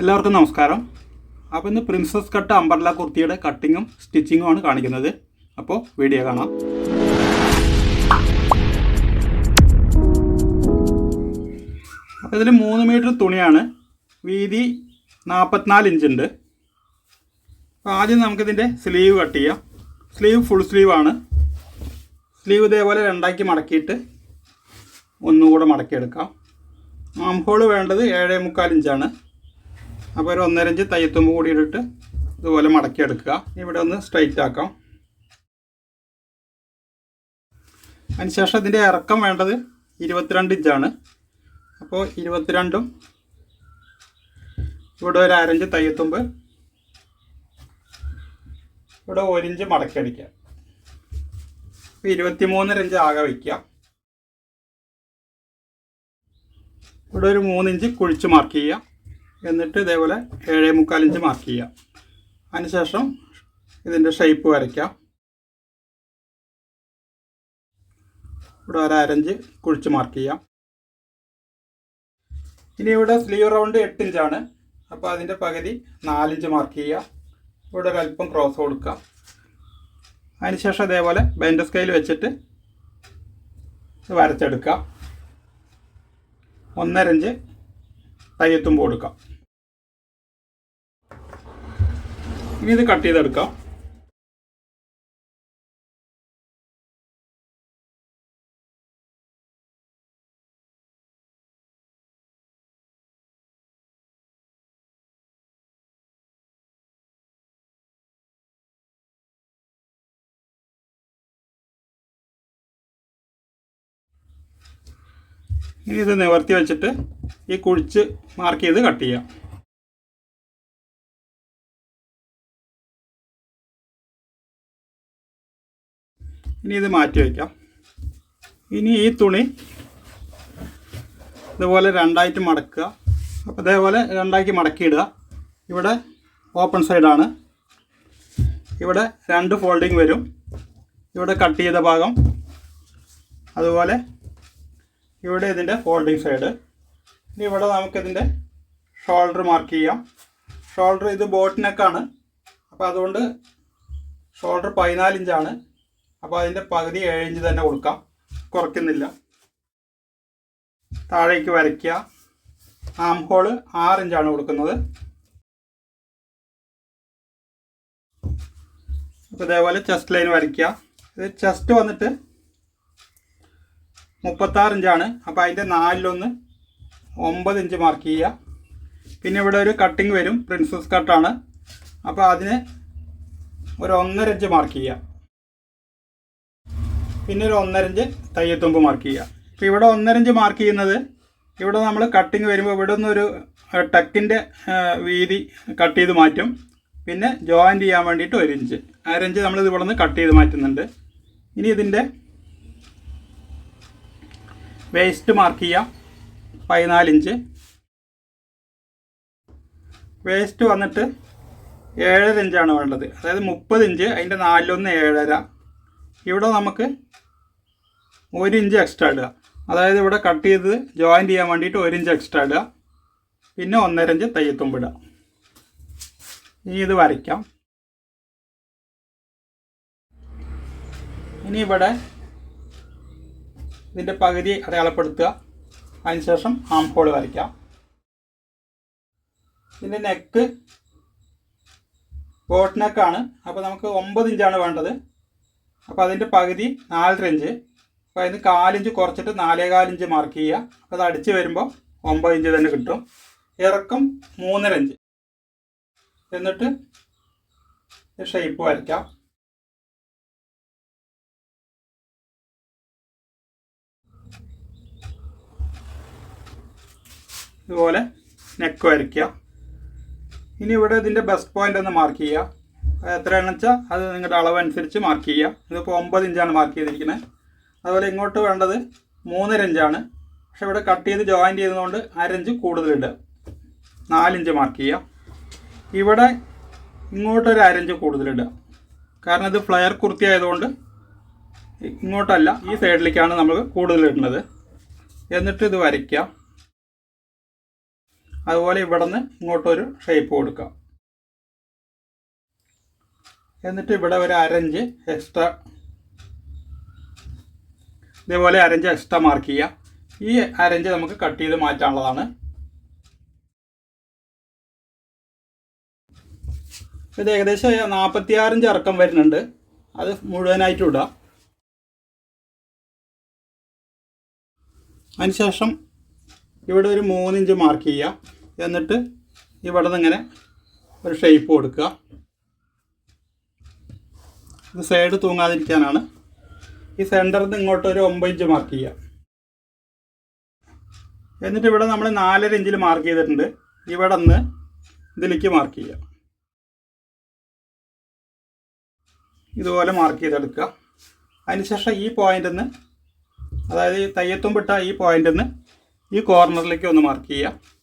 എല്ലാവർക്കും നമസ്കാരം. അപ്പോൾ ഇന്ന് പ്രിൻസസ് കട്ട് അംബർല കുർത്തിയുടെ കട്ടിങ്ങും സ്റ്റിച്ചിങ്ങും ആണ് കാണിക്കുന്നത്. അപ്പോൾ വീഡിയോ കാണാം. അപ്പോൾ ഇതിൽ 3 മീറ്റർ തുണിയാണ്, വീതി 44 ഇഞ്ച് ഉണ്ട്. അപ്പോൾ ആദ്യം നമുക്കിതിൻ്റെ സ്ലീവ് കട്ട് ചെയ്യാം. സ്ലീവ് ഫുൾ സ്ലീവാണ്. സ്ലീവ് ഇതേപോലെ രണ്ടാക്കി മടക്കിയിട്ട് ഒന്നുകൂടെ മടക്കിയെടുക്കാം. ആം ഹോൾ വേണ്ടത് 7.25 ഇഞ്ചാണ്. അപ്പോൾ ഒരു 1.5 ഇഞ്ച് തയ്യത്തുമ്പ് കൂടി ഇട്ടിട്ട് ഇതുപോലെ മടക്കിയെടുക്കുക. ഇവിടെ ഒന്ന് സ്ട്രൈറ്റ് ആക്കാം. അതിനുശേഷം ഇതിൻ്റെ ഇറക്കം വേണ്ടത് 22 ഇഞ്ചാണ്. അപ്പോൾ 22ഉം ഇവിടെ ഒരു 1/2 ഇഞ്ച് തയ്യത്തുമ്പ്, ഇവിടെ 1 ഇഞ്ച് മടക്കിയടിക്കുക. അപ്പോൾ 23.5 ഇഞ്ച് ആകെ വയ്ക്കുക. ഇവിടെ ഒരു 3 ഇഞ്ച് കുഴിച്ച് മാർക്ക് ചെയ്യുക. എന്നിട്ട് ഇതേപോലെ 7.25 ഇഞ്ച് മാർക്ക് ചെയ്യാം. അതിനുശേഷം ഇതിൻ്റെ ഷേപ്പ് വരയ്ക്കാം. ഇവിടെ ഒരു 1/2 ഇഞ്ച് കുഴിച്ച് മാർക്ക് ചെയ്യാം. ഇനി ഇവിടെ സ്ലീവ് റൗണ്ട് 8 ഇഞ്ചാണ്. അപ്പോൾ അതിൻ്റെ പകുതി 4 ഇഞ്ച് മാർക്ക് ചെയ്യുക. ഇവിടെ ഒരല്പം ക്രോസ് കൊടുക്കാം. അതിനുശേഷം ഇതേപോലെ ബെൻഡ് സ്കെയിൽ വെച്ചിട്ട് വരച്ചെടുക്കാം. 1.5 ഇഞ്ച് തയ്യത്തുമ്പ് കൊടുക്കാം. ഇനി ഇത് കട്ട് ചെയ്തെടുക്കാം. ഇനി ഇത് നിവർത്തി വെച്ചിട്ട് ഈ കുഴിച്ച് മാർക്ക് ചെയ്ത് കട്ട് ചെയ്യാം. ഇനി ഇത് മാറ്റി വയ്ക്കാം. ഇനി ഈ തുണി ഇതുപോലെ രണ്ടായിട്ട് മടക്കുക. അപ്പോൾ ഇതേപോലെ രണ്ടാക്കി മടക്കിയിടുക. ഇവിടെ ഓപ്പൺ സൈഡാണ്. ഇവിടെ 2 ഫോൾഡിങ് വരും. ഇവിടെ കട്ട് ചെയ്ത ഭാഗം, അതുപോലെ ഇവിടെ ഇതിൻ്റെ ഫോൾഡിങ് സൈഡ്. ഇനി ഇവിടെ നമുക്കിതിൻ്റെ ഷോൾഡർ മാർക്ക് ചെയ്യാം. ഷോൾഡർ ഇത് ബോട്ട് നെക്കാണ്. അപ്പോൾ അതുകൊണ്ട് ഷോൾഡർ 14 ഇഞ്ചാണ്. അപ്പോൾ അതിൻ്റെ പകുതി 7 ഇഞ്ച് തന്നെ കൊടുക്കാം, കുറയ്ക്കുന്നില്ല. താഴേക്ക് വരയ്ക്കുക. ആം ഹോള് 6 ഇഞ്ചാണ് കൊടുക്കുന്നത്. അപ്പോൾ ഇതേപോലെ ചെസ്റ്റ് ലൈൻ വരയ്ക്കുക. ഇത് ചെസ്റ്റ് വന്നിട്ട് 36 ഇഞ്ചാണ്. അപ്പോൾ അതിൻ്റെ 4-1 9 ഇഞ്ച് മാർക്ക് ചെയ്യുക. പിന്നെ ഇവിടെ ഒരു കട്ടിങ് വരും, പ്രിൻസസ് കട്ടാണ്. അപ്പോൾ അതിന് ഒരു 1.5 ഇഞ്ച് മാർക്ക് ചെയ്യുക. പിന്നെ ഒരു 1.5 ഇഞ്ച് തയ്യത്തുമ്പ് മാർക്ക് ചെയ്യുക. ഇപ്പോൾ ഇവിടെ 1.5 ഇഞ്ച് മാർക്ക് ചെയ്യുന്നത്, ഇവിടെ നമ്മൾ കട്ടിങ് വരുമ്പോൾ ഇവിടെ നിന്നൊരു ടക്കിൻ്റെ വീതി കട്ട് ചെയ്ത് മാറ്റും. പിന്നെ ജോയിൻ്റ് ചെയ്യാൻ വേണ്ടിയിട്ട് 1 ഇഞ്ച് 1/2 ഇഞ്ച് നമ്മളിത് ഇവിടെ നിന്ന് കട്ട് ചെയ്ത് മാറ്റുന്നുണ്ട്. ഇനി ഇതിൻ്റെ വേസ്റ്റ് മാർക്ക് ചെയ്യാം. 14 ഇഞ്ച്. വേസ്റ്റ് വന്നിട്ട് 7.5 ഇഞ്ചാണ് വേണ്ടത്. അതായത് 30 ഇഞ്ച്, അതിൻ്റെ 4-1 7.5. ഇവിടെ നമുക്ക് 1 ഇഞ്ച് എക്സ്ട്രാ ഇടുക. അതായത് ഇവിടെ കട്ട് ചെയ്ത് ജോയിൻ്റ് ചെയ്യാൻ വേണ്ടിയിട്ട് 1 ഇഞ്ച് എക്സ്ട്രാ ഇടുക. പിന്നെ 1.5 ഇഞ്ച് തയ്യത്തുമ്പ് ഇടുക. ഇനി ഇത് വരയ്ക്കാം. ഇനി ഇവിടെ ഇതിൻ്റെ പകുതി അടയാളപ്പെടുത്തുക. അതിനുശേഷം ആം ഹോൾ വരയ്ക്കാം. ഇതിൻ്റെ നെക്ക് ബോട്ട് നെക്കാണ്. അപ്പോൾ നമുക്ക് 9 ഇഞ്ചാണ് വേണ്ടത്. അപ്പോൾ അതിൻ്റെ പകുതി 4.5 ഇഞ്ച്. അപ്പോൾ അതിന് 4 ഇഞ്ച് കുറച്ചിട്ട് 4.25 ഇഞ്ച് മാർക്ക് ചെയ്യുക. അപ്പോൾ അത് അടിച്ച് വരുമ്പോൾ 9 ഇഞ്ച് തന്നെ കിട്ടും. ഇറക്കം 3.5 ഇഞ്ച്. എന്നിട്ട് ഷേപ്പ് വരയ്ക്കാം. ഇതുപോലെ നെക്ക് വരയ്ക്കുക. ഇനി ഇവിടെ ഇതിൻ്റെ ബെസ്റ്റ് പോയിൻ്റ് ഒന്ന് മാർക്ക് ചെയ്യുക. എത്രയാണെന്ന് വെച്ചാൽ അത് നിങ്ങളുടെ അളവനുസരിച്ച് മാർക്ക് ചെയ്യുക. ഇതിപ്പോൾ 9 ഇഞ്ചാണ് മാർക്ക് ചെയ്തിരിക്കുന്നത്. അതുപോലെ ഇങ്ങോട്ട് വേണ്ടത് 3.5 ഇഞ്ചാണ്. പക്ഷെ ഇവിടെ കട്ട് ചെയ്ത് ജോയിൻ്റ് ചെയ്തതുകൊണ്ട് 1/2 ഇഞ്ച് കൂടുതലുണ്ട്. 4 ഇഞ്ച് മാർക്ക് ചെയ്യുക. ഇവിടെ ഇങ്ങോട്ടൊരു 1/2 ഇഞ്ച് കൂടുതലിടുക. കാരണം ഇത് ഫ്ലെയർ കുർത്തി ആയതുകൊണ്ട് ഇങ്ങോട്ടല്ല, ഈ സൈഡിലേക്കാണ് നമ്മൾ കൂടുതലിടുന്നത്. എന്നിട്ട് ഇത് വരയ്ക്കുക. അതുപോലെ ഇവിടെ നിന്ന് ഇങ്ങോട്ടൊരു ഷേപ്പ് കൊടുക്കാം. എന്നിട്ട് ഇവിടെ ഒരു അരഞ്ച് എക്സ്ട്രാ, ഇതേപോലെ അരഞ്ച് എക്സ്ട്രാ മാർക്ക് ചെയ്യുക. ഈ അരഞ്ച് നമുക്ക് കട്ട് ചെയ്ത് മാറ്റാനുള്ളതാണ്. ഇത് ഏകദേശം 46 ഇഞ്ച് ഇറക്കം വരുന്നുണ്ട്. അത് മുഴുവനായിട്ടും ഇടുക. അതിനുശേഷം ഇവിടെ ഒരു 3 ഇഞ്ച് മാർക്ക് ചെയ്യുക. എന്നിട്ട് ഇവിടെ നിന്ന് ഇങ്ങനെ ഒരു ഷേപ്പ് കൊടുക്കുക. ഇത് സൈഡ് തൂങ്ങാതിരിക്കാനാണ്. ഈ സെൻറ്ററിൽ നിന്ന് ഇങ്ങോട്ട് ഒരു 9 ഇഞ്ച് മാർക്ക് ചെയ്യുക. എന്നിട്ട് ഇവിടെ നമ്മൾ 4.5 ഇഞ്ചിൽ മാർക്ക് ചെയ്തിട്ടുണ്ട്. ഇവിടെ നിന്ന് ഇതിലേക്ക് മാർക്ക് ചെയ്യുക. ഇതുപോലെ മാർക്ക് ചെയ്തെടുക്കുക. അതിനുശേഷം ഈ പോയിന്റിൽ നിന്ന്, അതായത് ഈ തയ്യത്തുമ്പിട്ട ഈ പോയിന്റിൽ നിന്ന് ഈ കോർണറിലേക്ക് ഒന്ന് മാർക്ക് ചെയ്യുക.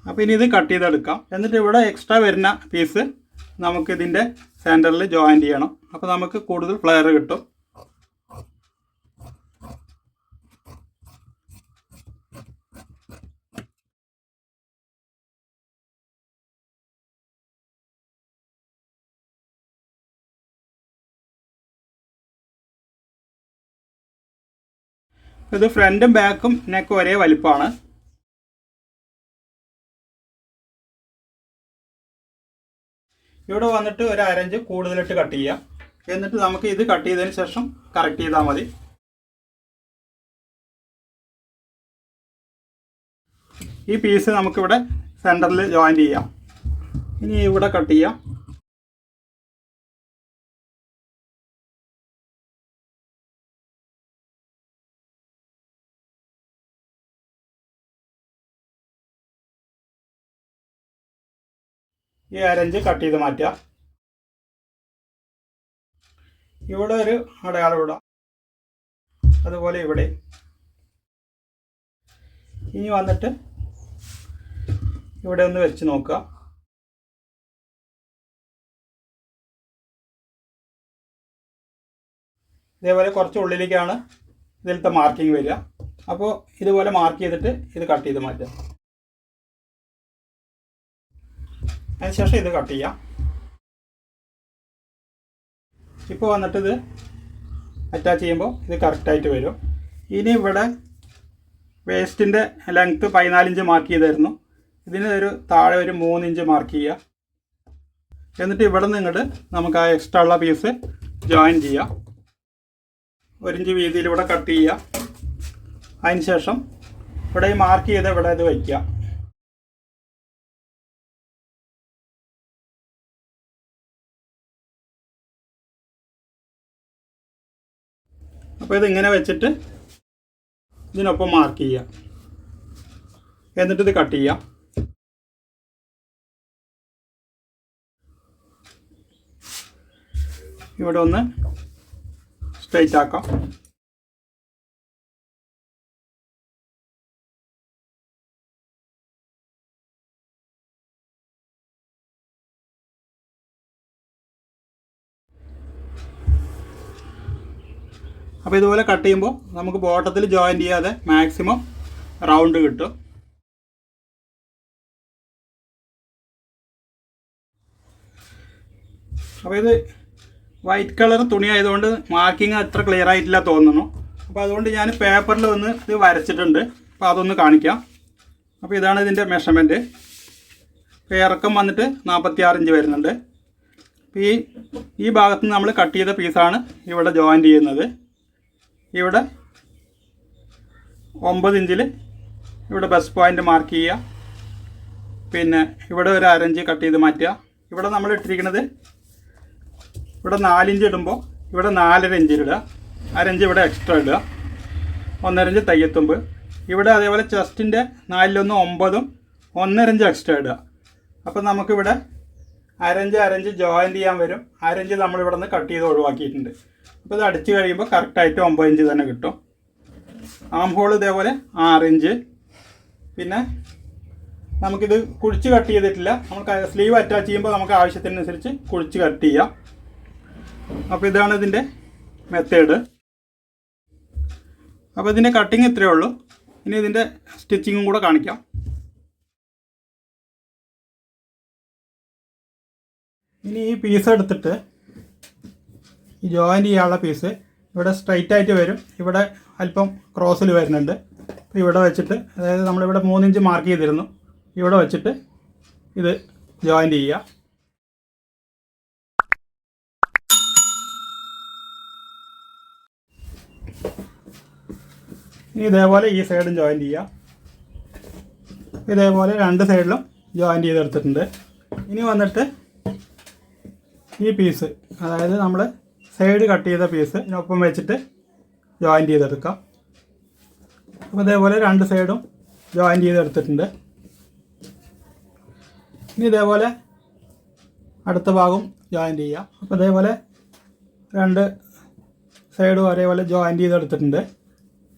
അപ്പോൾ ഇനി ഇത് കട്ട് ചെയ്തെടുക്കാം. എന്നിട്ട് ഇവിടെ എക്സ്ട്രാ വരുന്ന പീസ് നമുക്ക് ഇതിൻ്റെ സെൻറ്ററിൽ ജോയിൻറ്റ് ചെയ്യണം. അപ്പോൾ നമുക്ക് കൂടുതൽ ഫ്ലെയർ കിട്ടും. ഇത് ഫ്രണ്ടും ബാക്കും നെക്കും ഒരേ വലിപ്പമാണ്. ഇവിടെ വന്നിട്ട് ഒരു അരഞ്ച് കൂടുതലിട്ട് കട്ട് ചെയ്യാം. എന്നിട്ട് നമുക്ക് ഇത് കട്ട് ചെയ്തതിന് ശേഷം കറക്റ്റ് ചെയ്താൽ മതി. ഈ പീസ് നമുക്കിവിടെ സെൻറ്ററിൽ ജോയിൻ ചെയ്യാം. ഇനി ഇവിടെ കട്ട് ചെയ്യാം. ഈ അരഞ്ച് കട്ട് ചെയ്ത് മാറ്റുക. ഇവിടെ ഒരു അടയാളം ഇടാം, അതുപോലെ ഇവിടെ. ഇനി വന്നിട്ട് ഇവിടെ ഒന്ന് വെച്ച് നോക്കുക. ഇതേപോലെ കുറച്ച് ഉള്ളിലേക്കാണ് ഇതിലത്തെ മാർക്കിങ് വരിക. അപ്പോൾ ഇതുപോലെ മാർക്ക് ചെയ്തിട്ട് ഇത് കട്ട് ചെയ്ത് മാറ്റുക. അതിനുശേഷം ഇത് കട്ട് ചെയ്യാം. ഇപ്പോൾ വന്നിട്ട് ഇത് അറ്റാച്ച് ചെയ്യുമ്പോൾ ഇത് കറക്റ്റായിട്ട് വരും. ഇനി ഇവിടെ വേസ്റ്റിൻ്റെ ലെങ്ത്ത് 14 ഇഞ്ച് മാർക്ക് ചെയ്തായിരുന്നു. ഇതിന് ഒരു താഴെ ഒരു 3 ഇഞ്ച് മാർക്ക് ചെയ്യുക. എന്നിട്ട് ഇവിടെ നിന്ന് ഇങ്ങോട്ട് നമുക്ക് ആ എക്സ്ട്രാ ഉള്ള പീസ് ജോയിൻ ചെയ്യാം. 1 ഇഞ്ച് വീതിയിൽ ഇവിടെ കട്ട് ചെയ്യുക. അതിന് ശേഷം ഇവിടെ ഈ മാർക്ക് ചെയ്ത് ഇവിടെ ഇത് വയ്ക്കുക. അപ്പോൾ ഇതിങ്ങനെ വെച്ചിട്ട് ഇതിനൊപ്പം മാർക്ക് ചെയ്യുക. എന്നിട്ട് ഇത് കട്ട് ചെയ്യാം. ഇവിടെ ഒന്ന് സ്ട്രെയിറ്റ് ആക്കാം. അപ്പോൾ ഇതുപോലെ കട്ട് ചെയ്യുമ്പോൾ നമുക്ക് ബോട്ടത്തിൽ ജോയിൻ ചെയ്യാതെ മാക്സിമം റൗണ്ട് കിട്ടും. അപ്പോൾ ഇത് വൈറ്റ് കളർ തുണി ആയതുകൊണ്ട് മാർക്കിങ് അത്ര ക്ലിയർ ആയിട്ടില്ല തോന്നുന്നു. അപ്പോൾ അതുകൊണ്ട് ഞാൻ പേപ്പറിൽ ഒന്ന് ഇത് വരച്ചിട്ടുണ്ട്. അപ്പോൾ അതൊന്ന് കാണിക്കാം. അപ്പോൾ ഇതാണ് ഇതിൻ്റെ മെഷർമെൻറ്റ്. ഇറക്കം വന്നിട്ട് 46 ഇഞ്ച് വരുന്നുണ്ട്. ഈ ഭാഗത്ത് നിന്ന് നമ്മൾ കട്ട് ചെയ്ത പീസാണ് ഇവിടെ ജോയിൻ ചെയ്യുന്നത്. ഇവിടെ 9 ഇഞ്ചിൽ ഇവിടെ ബസ് പോയിൻ്റ് മാർക്ക് ചെയ്യുക. പിന്നെ ഇവിടെ ഒരു അരഞ്ച് കട്ട് ചെയ്ത് മാറ്റുക. ഇവിടെ നമ്മൾ ഇട്ടിരിക്കുന്നത് ഇവിടെ 4 ഇഞ്ച് ഇടുമ്പോൾ ഇവിടെ 4.5 ഇഞ്ചിലിടുക. അരഞ്ച് ഇവിടെ എക്സ്ട്രാ ഇടുക. 1.5 ഇഞ്ച് തയ്യത്തുമ്പ്. ഇവിടെ അതേപോലെ ചെസ്റ്റിൻ്റെ 4-1 9ഉം 1.5 ഇഞ്ച് എക്സ്ട്രാ ഇടുക. അപ്പോൾ നമുക്കിവിടെ അരഞ്ച് ജോയിൻ ചെയ്യാൻ വരും. അരഞ്ച് നമ്മളിവിടെ നിന്ന് കട്ട് ചെയ്ത് ഒഴിവാക്കിയിട്ടുണ്ട്. അപ്പോൾ ഇത് അടിച്ച് കഴിയുമ്പോൾ കറക്റ്റായിട്ട് 9 ഇഞ്ച് തന്നെ കിട്ടും. ആം ഹോൾ ഇതേപോലെ 6 ഇഞ്ച്. പിന്നെ നമുക്കിത് കുഴിച്ച് കട്ട് ചെയ്തിട്ടില്ല. നമുക്ക് സ്ലീവ് അറ്റാച്ച് ചെയ്യുമ്പോൾ നമുക്ക് ആവശ്യത്തിനനുസരിച്ച് കുഴിച്ച് കട്ട് ചെയ്യാം. അപ്പോൾ ഇതാണ് ഇതിൻ്റെ മെത്തേഡ്. അപ്പോൾ ഇതിൻ്റെ കട്ടിങ് ഇത്രയേ ഉള്ളൂ. ഇനി ഇതിൻ്റെ സ്റ്റിച്ചിങ്ങും കൂടെ കാണിക്കാം. ഇനി ഈ പീസ് എടുത്തിട്ട് ഈ ജോയിൻ്റ് ചെയ്യാനുള്ള പീസ് ഇവിടെ സ്ട്രൈറ്റ് ആയിട്ട് വരും, ഇവിടെ അല്പം ക്രോസിൽ വരുന്നുണ്ട്. അപ്പോൾ ഇവിടെ വെച്ചിട്ട്, അതായത് നമ്മളിവിടെ 3 ഇഞ്ച് മാർക്ക് ചെയ്തിരുന്നു, ഇവിടെ വെച്ചിട്ട് ഇത് ജോയിൻ്റ് ചെയ്യുക. ഇനി ഇതേപോലെ ഈ സൈഡും ജോയിൻ്റ് ചെയ്യുക. ഇതേപോലെ 2 സൈഡിലും ജോയിൻ്റ് ചെയ്തെടുത്തിട്ടുണ്ട്. ഇനി വന്നിട്ട് ഈ പീസ്, അതായത് നമ്മൾ സൈഡ് കട്ട് ചെയ്ത പീസ് ഇതിനൊപ്പം വെച്ചിട്ട് ജോയിൻ്റ് ചെയ്തെടുക്കാം. അപ്പോൾ ഇതേപോലെ 2 സൈഡും ജോയിൻ്റ് ചെയ്തെടുത്തിട്ടുണ്ട്. ഇനി ഇതേപോലെ അടുത്ത ഭാഗം ജോയിൻ്റ് ചെയ്യാം. അപ്പോൾ ഇതേപോലെ 2 സൈഡും ഒരേപോലെ ജോയിൻ്റ് ചെയ്തെടുത്തിട്ടുണ്ട്.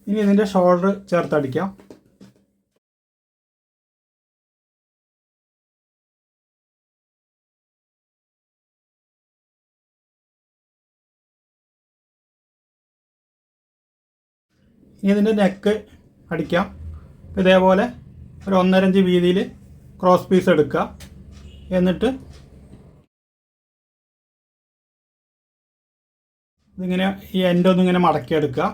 ഇനി ഇതിൻ്റെ ഷോൾഡർ ചേർത്തടിക്കാം. ഇനി ഇതിൻ്റെ നെക്ക് അടിക്കാം. ഇതേപോലെ ഒരു 1.5 ഇഞ്ച് വീതിയിൽ ക്രോസ് പീസ് എടുക്കുക. എന്നിട്ട് ഇതിങ്ങനെ ഈ എൻഡൊന്നും ഇങ്ങനെ മടക്കിയെടുക്കുക.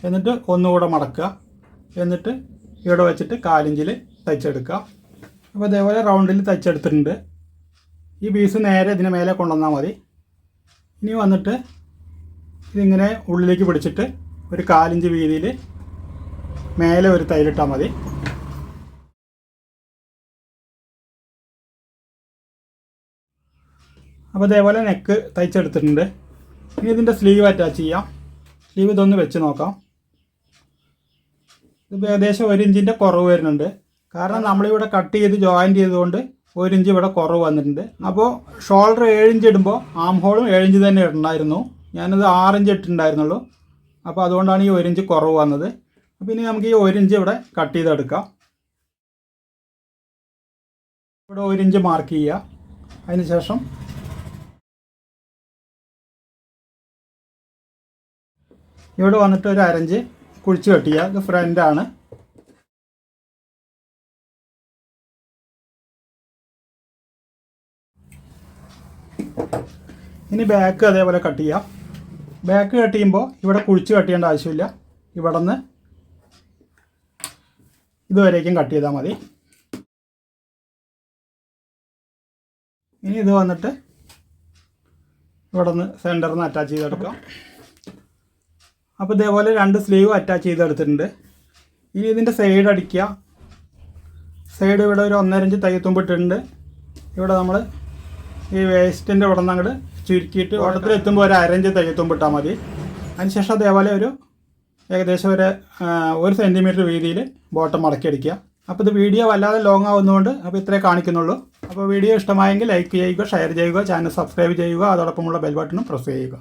എന്നിട്ട് ഒന്നുകൂടെ മടക്കുക. എന്നിട്ട് ഇവിടെ വെച്ചിട്ട് 1/4 ഇഞ്ചിൽ തയ്ച്ചെടുക്കുക. അപ്പോൾ ഇതേപോലെ റൗണ്ടിൽ തയ്ച്ചെടുത്തിട്ടുണ്ട്. ഈ പീസ് നേരെ ഇതിന് മേലെ കൊണ്ടുവന്നാൽ മതി. ഇനി വന്നിട്ട് ഇതിങ്ങനെ ഉള്ളിലേക്ക് പിടിച്ചിട്ട് ഒരു 1/4 ഇഞ്ച് വീതിയിൽ മേലെ ഒരു തയ്യലിട്ടാൽ മതി. അപ്പോൾ ഇതേപോലെ നെക്ക് തയ്ച്ചെടുത്തിട്ടുണ്ട്. ഇനി ഇതിൻ്റെ സ്ലീവ് അറ്റാച്ച് ചെയ്യാം. സ്ലീവ് ഇതൊന്ന് വെച്ച് നോക്കാം. ഇത് ഏകദേശം 1 ഇഞ്ചിൻ്റെ കുറവ് വരുന്നുണ്ട്. കാരണം നമ്മളിവിടെ കട്ട് ചെയ്ത് ജോയിൻ്റ് ചെയ്തുകൊണ്ട് 1 ഇഞ്ച് ഇവിടെ കുറവ് വന്നിട്ടുണ്ട്. അപ്പോൾ ഷോൾഡർ 7 ഇഞ്ച് ഇടുമ്പോൾ ആം ഹോളും 7 ഇഞ്ച് തന്നെ ഇടണമായിരുന്നു. ഞാനത് 6 ഇഞ്ച് ഇട്ടിട്ടുണ്ടായിരുന്നുള്ളൂ. അപ്പോൾ അതുകൊണ്ടാണ് ഈ 1 ഇഞ്ച് കുറവ് വന്നത്. അപ്പോൾ ഇനി നമുക്ക് ഈ 1 ഇഞ്ച് ഇവിടെ കട്ട് ചെയ്തെടുക്കാം. ഇവിടെ 1 ഇഞ്ച് മാർക്ക് ചെയ്യുക. അതിന് ശേഷം ഇവിടെ വന്നിട്ട് ഒരു 1/2 ഇഞ്ച് കുഴിച്ച് കട്ട് ചെയ്യുക. ഇത് ഫ്രണ്ടാണ്. ഇനി ബാക്ക് അതേപോലെ കട്ട് ചെയ്യാം. ബാക്ക് കട്ട് ചെയ്യുമ്പോൾ ഇവിടെ കുഴിച്ച് കട്ട് ചെയ്യേണ്ട ആവശ്യമില്ല. ഇവിടെ നിന്ന് ഇതുവരേക്കും കട്ട് ചെയ്താൽ മതി. ഇനി ഇത് വന്നിട്ട് ഇവിടെ നിന്ന് സെൻറ്ററിൽ നിന്ന് അറ്റാച്ച് ചെയ്തെടുക്കാം. അപ്പോൾ ഇതേപോലെ 2 സ്ലീവ് അറ്റാച്ച് ചെയ്തെടുത്തിട്ടുണ്ട്. ഇനി ഇതിൻ്റെ സൈഡ് അടിക്കുക. സൈഡ് ഇവിടെ ഒരു 1.5 ഇഞ്ച് തയ്യത്തുമ്പ് ഇട്ടിട്ടുണ്ട്. ഇവിടെ നമ്മൾ ഈ വേസ്റ്റിൻ്റെ ഇവിടെ നിന്ന് അങ്ങോട്ട് ചുരുക്കിയിട്ട് ഓട്ടത്തിൽ എത്തുമ്പോൾ ഒരു 1/2 ഇഞ്ച് തയ്യത്തുമ്പ് ഇട്ടാൽ മതി. അതിനുശേഷം അതേപോലെ ഒരു ഏകദേശം ഒരു 1 സെൻറ്റിമീറ്റർ വീതിയിൽ ബോട്ടം മടക്കിയടിക്കുക. അപ്പോൾ ഇത് വീഡിയോ വല്ലാതെ ലോങ് ആവുന്നതുകൊണ്ട് അപ്പോൾ ഇത്രേ കാണിക്കുന്നുള്ളൂ. അപ്പോൾ വീഡിയോ ഇഷ്ടമായെങ്കിൽ ലൈക്ക് ചെയ്യുക, ഷെയർ ചെയ്യുക, ചാനൽ സബ്സ്ക്രൈബ് ചെയ്യുക, അതോടൊപ്പമുള്ള ബെൽ ബട്ടണും പ്രസ് ചെയ്യുക.